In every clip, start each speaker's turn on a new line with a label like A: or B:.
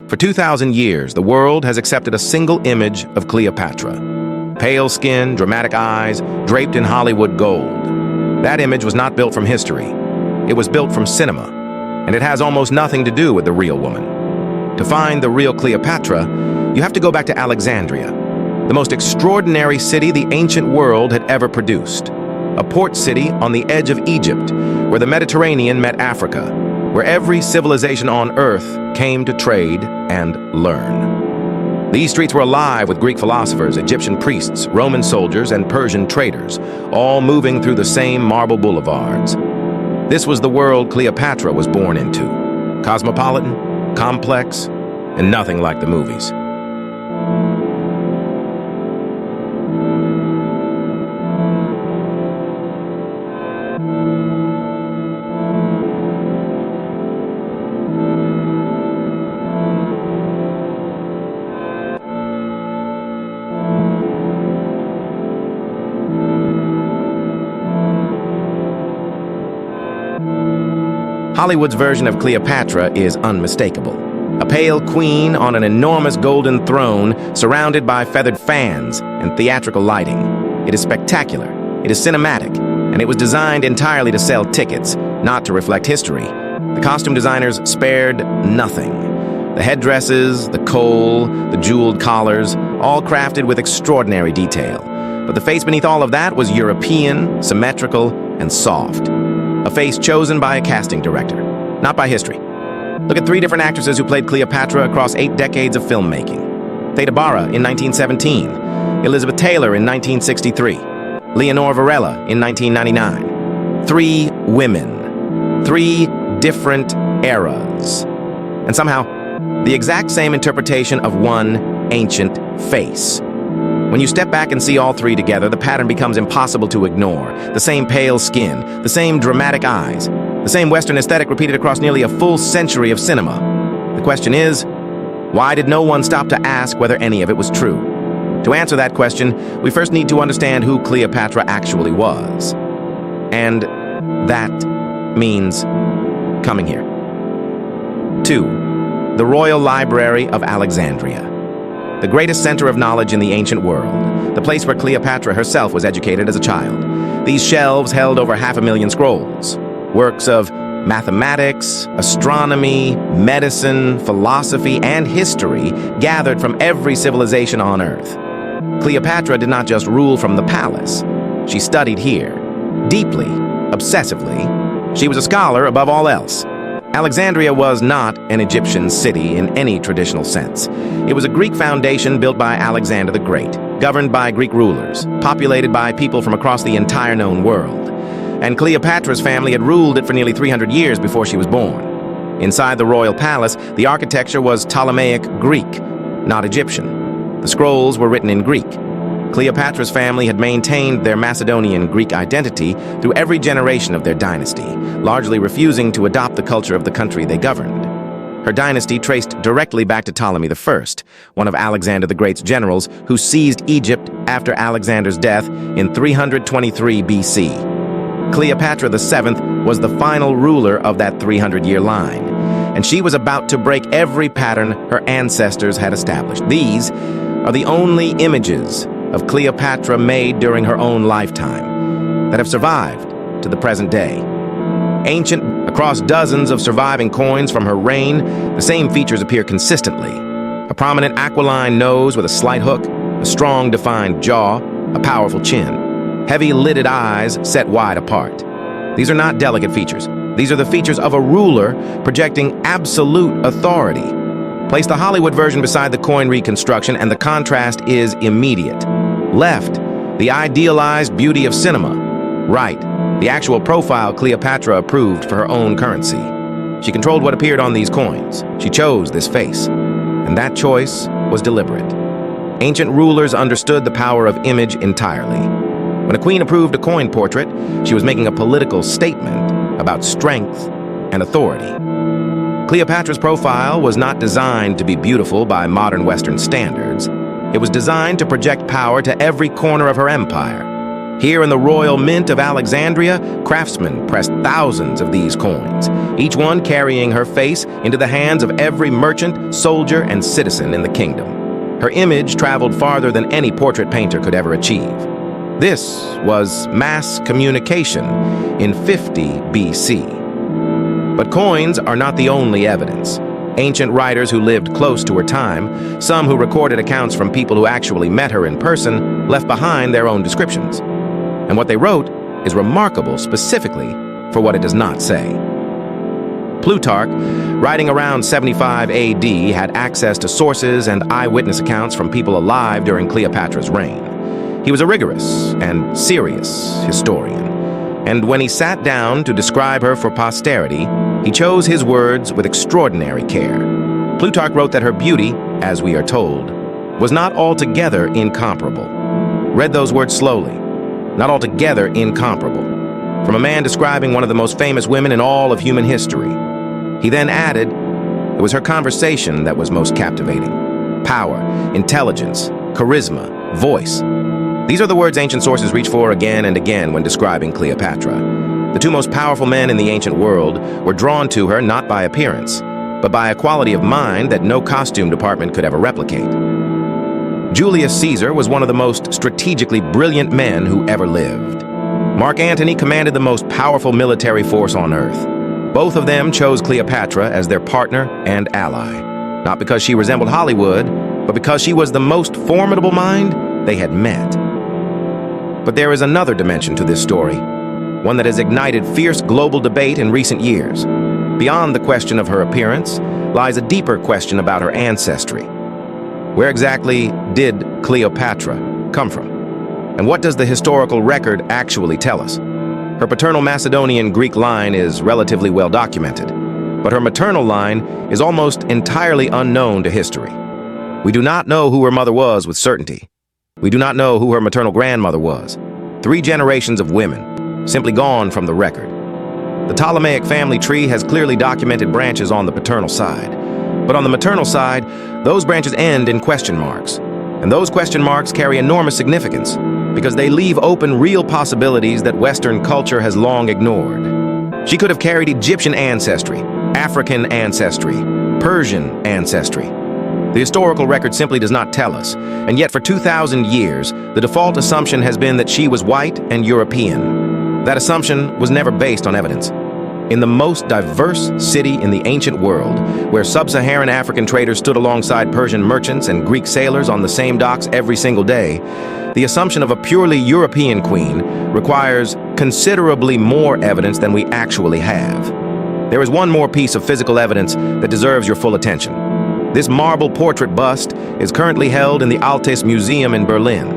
A: For 2,000 years, the world has accepted a single image of Cleopatra. Pale skin, dramatic eyes, draped in Hollywood gold. That image was not built from history. It was built from cinema, and it has almost nothing to do with the real woman. To find the real Cleopatra, you have to go back to Alexandria, the most extraordinary city the ancient world had ever produced. A port city on the edge of Egypt, where the Mediterranean met Africa, where every civilization on Earth came to trade and learn. These streets were alive with Greek philosophers, Egyptian priests, Roman soldiers, and Persian traders, all moving through the same marble boulevards. This was the world Cleopatra was born into. Cosmopolitan, complex, and nothing like the movies. Hollywood's version of Cleopatra is unmistakable. A pale queen on an enormous golden throne surrounded by feathered fans and theatrical lighting. It is spectacular, it is cinematic, and it was designed entirely to sell tickets, not to reflect history. The costume designers spared nothing. The headdresses, the kohl, the jeweled collars, all crafted with extraordinary detail. But the face beneath all of that was European, symmetrical, and soft. A face chosen by a casting director, not by history. Look at 3 different actresses who played Cleopatra across 8 decades of filmmaking. Theda Bara in 1917, Elizabeth Taylor in 1963, Leonore Varela in 1999. 3 women, 3 different eras. And somehow, the exact same interpretation of one ancient face. When you step back and see all 3 together, the pattern becomes impossible to ignore. The same pale skin, the same dramatic eyes, the same Western aesthetic repeated across nearly a full century of cinema. The question is, why did no one stop to ask whether any of it was true? To answer that question, we first need to understand who Cleopatra actually was. And that means coming here. 2. The Royal Library of Alexandria. The greatest center of knowledge in the ancient world, the place where Cleopatra herself was educated as a child. These shelves held over 500,000 scrolls, works of mathematics, astronomy, medicine, philosophy, and history gathered from every civilization on Earth. Cleopatra did not just rule from the palace. She studied here, deeply, obsessively. She was a scholar above all else. Alexandria was not an Egyptian city in any traditional sense. It was a Greek foundation built by Alexander the Great, governed by Greek rulers, populated by people from across the entire known world. And Cleopatra's family had ruled it for nearly 300 years before she was born. Inside the royal palace, the architecture was Ptolemaic Greek, not Egyptian. The scrolls were written in Greek. Cleopatra's family had maintained their Macedonian Greek identity through every generation of their dynasty, largely refusing to adopt the culture of the country they governed. Her dynasty traced directly back to Ptolemy I, one of Alexander the Great's generals who seized Egypt after Alexander's death in 323 BC. Cleopatra VII was the final ruler of that 300-year line, and she was about to break every pattern her ancestors had established. These are the only images of Cleopatra made during her own lifetime that have survived to the present day. Ancient, across dozens of surviving coins from her reign, the same features appear consistently. A prominent aquiline nose with a slight hook, a strong defined jaw, a powerful chin, heavy lidded eyes set wide apart. These are not delicate features. These are the features of a ruler projecting absolute authority. Place the Hollywood version beside the coin reconstruction and the contrast is immediate. Left, the idealized beauty of cinema. Right, the actual profile Cleopatra approved for her own currency. She controlled what appeared on these coins. She chose this face, and that choice was deliberate. Ancient rulers understood the power of image entirely. When a queen approved a coin portrait, she was making a political statement about strength and authority. Cleopatra's profile was not designed to be beautiful by modern Western standards. It was designed to project power to every corner of her empire. Here in the royal mint of Alexandria, craftsmen pressed thousands of these coins, each one carrying her face into the hands of every merchant, soldier, and citizen in the kingdom. Her image traveled farther than any portrait painter could ever achieve. This was mass communication in 50 BC. But coins are not the only evidence. Ancient writers who lived close to her time, some who recorded accounts from people who actually met her in person, left behind their own descriptions. And what they wrote is remarkable specifically for what it does not say. Plutarch, writing around 75 AD, had access to sources and eyewitness accounts from people alive during Cleopatra's reign. He was a rigorous and serious historian, and when he sat down to describe her for posterity, he chose his words with extraordinary care. Plutarch wrote that her beauty, as we are told, was not altogether incomparable. Read those words slowly. Not altogether incomparable. From a man describing one of the most famous women in all of human history. He then added, it was her conversation that was most captivating. Power, intelligence, charisma, voice. These are the words ancient sources reach for again and again when describing Cleopatra. The two most powerful men in the ancient world were drawn to her not by appearance, but by a quality of mind that no costume department could ever replicate. Julius Caesar was one of the most strategically brilliant men who ever lived. Mark Antony commanded the most powerful military force on earth. Both of them chose Cleopatra as their partner and ally, not because she resembled Hollywood, but because she was the most formidable mind they had met. But there is another dimension to this story, one that has ignited fierce global debate in recent years. Beyond the question of her appearance lies a deeper question about her ancestry. Where exactly did Cleopatra come from? And what does the historical record actually tell us? Her paternal Macedonian Greek line is relatively well documented, but her maternal line is almost entirely unknown to history. We do not know who her mother was with certainty. We do not know who her maternal grandmother was. 3 generations of women, simply gone from the record. The Ptolemaic family tree has clearly documented branches on the paternal side. But on the maternal side, those branches end in question marks. And those question marks carry enormous significance because they leave open real possibilities that Western culture has long ignored. She could have carried Egyptian ancestry, African ancestry, Persian ancestry. The historical record simply does not tell us, and yet for 2,000 years, the default assumption has been that she was white and European. That assumption was never based on evidence. In the most diverse city in the ancient world, where sub-Saharan African traders stood alongside Persian merchants and Greek sailors on the same docks every single day, the assumption of a purely European queen requires considerably more evidence than we actually have. There is one more piece of physical evidence that deserves your full attention. This marble portrait bust is currently held in the Altes Museum in Berlin.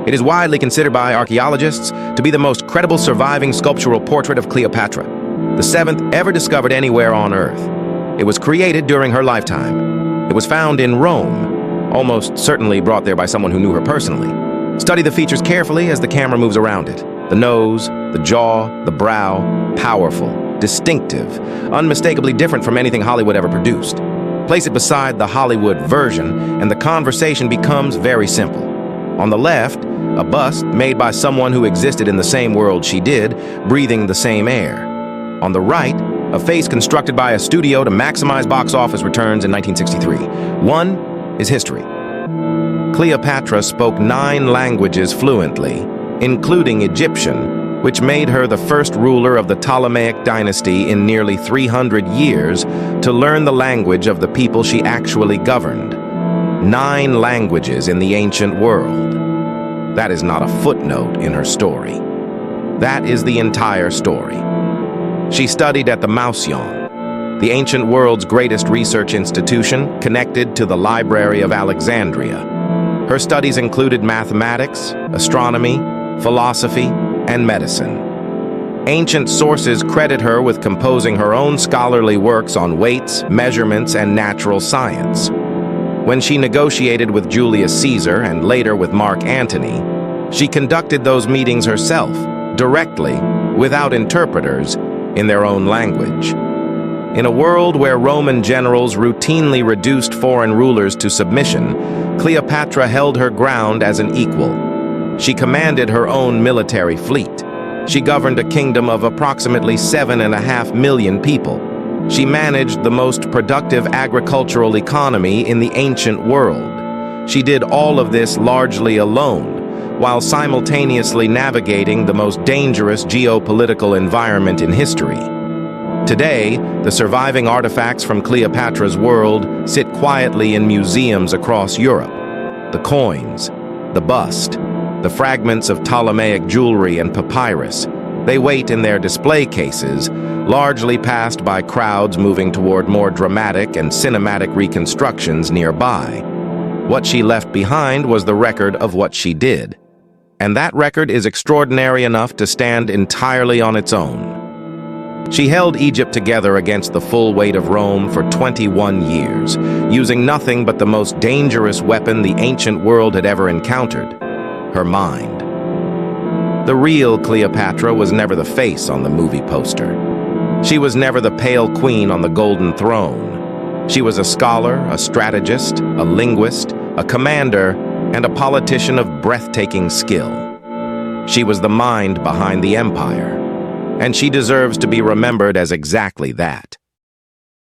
A: It is widely considered by archaeologists to be the most credible surviving sculptural portrait of Cleopatra, the 7th ever discovered anywhere on Earth. It was created during her lifetime. It was found in Rome, almost certainly brought there by someone who knew her personally. Study the features carefully as the camera moves around it. The nose, the jaw, the brow, powerful, distinctive, unmistakably different from anything Hollywood ever produced. Place it beside the Hollywood version, and the conversation becomes very simple. On the left, a bust made by someone who existed in the same world she did, breathing the same air. On the right, a face constructed by a studio to maximize box office returns in 1963. One is history. Cleopatra spoke 9 languages fluently, including Egyptian, which made her the first ruler of the Ptolemaic dynasty in nearly 300 years to learn the language of the people she actually governed. 9 languages in the ancient world. That is not a footnote in her story. That is the entire story. She studied at the Mouseion, the ancient world's greatest research institution connected to the Library of Alexandria. Her studies included mathematics, astronomy, philosophy, and medicine. Ancient sources credit her with composing her own scholarly works on weights, measurements, and natural science. When she negotiated with Julius Caesar and later with Mark Antony, she conducted those meetings herself, directly, without interpreters, in their own language. In a world where Roman generals routinely reduced foreign rulers to submission, Cleopatra held her ground as an equal. She commanded her own military fleet. She governed a kingdom of approximately 7.5 million people. She managed the most productive agricultural economy in the ancient world. She did all of this largely alone, while simultaneously navigating the most dangerous geopolitical environment in history. Today, the surviving artifacts from Cleopatra's world sit quietly in museums across Europe. The coins, the bust, the fragments of Ptolemaic jewelry and papyrus, they wait in their display cases, largely passed by crowds moving toward more dramatic and cinematic reconstructions nearby. What she left behind was the record of what she did. And that record is extraordinary enough to stand entirely on its own. She held Egypt together against the full weight of Rome for 21 years, using nothing but the most dangerous weapon the ancient world had ever encountered: her mind. The real Cleopatra was never the face on the movie poster. She was never the pale queen on the golden throne. She was a scholar, a strategist, a linguist, a commander, and a politician of breathtaking skill. She was the mind behind the empire, and she deserves to be remembered as exactly that.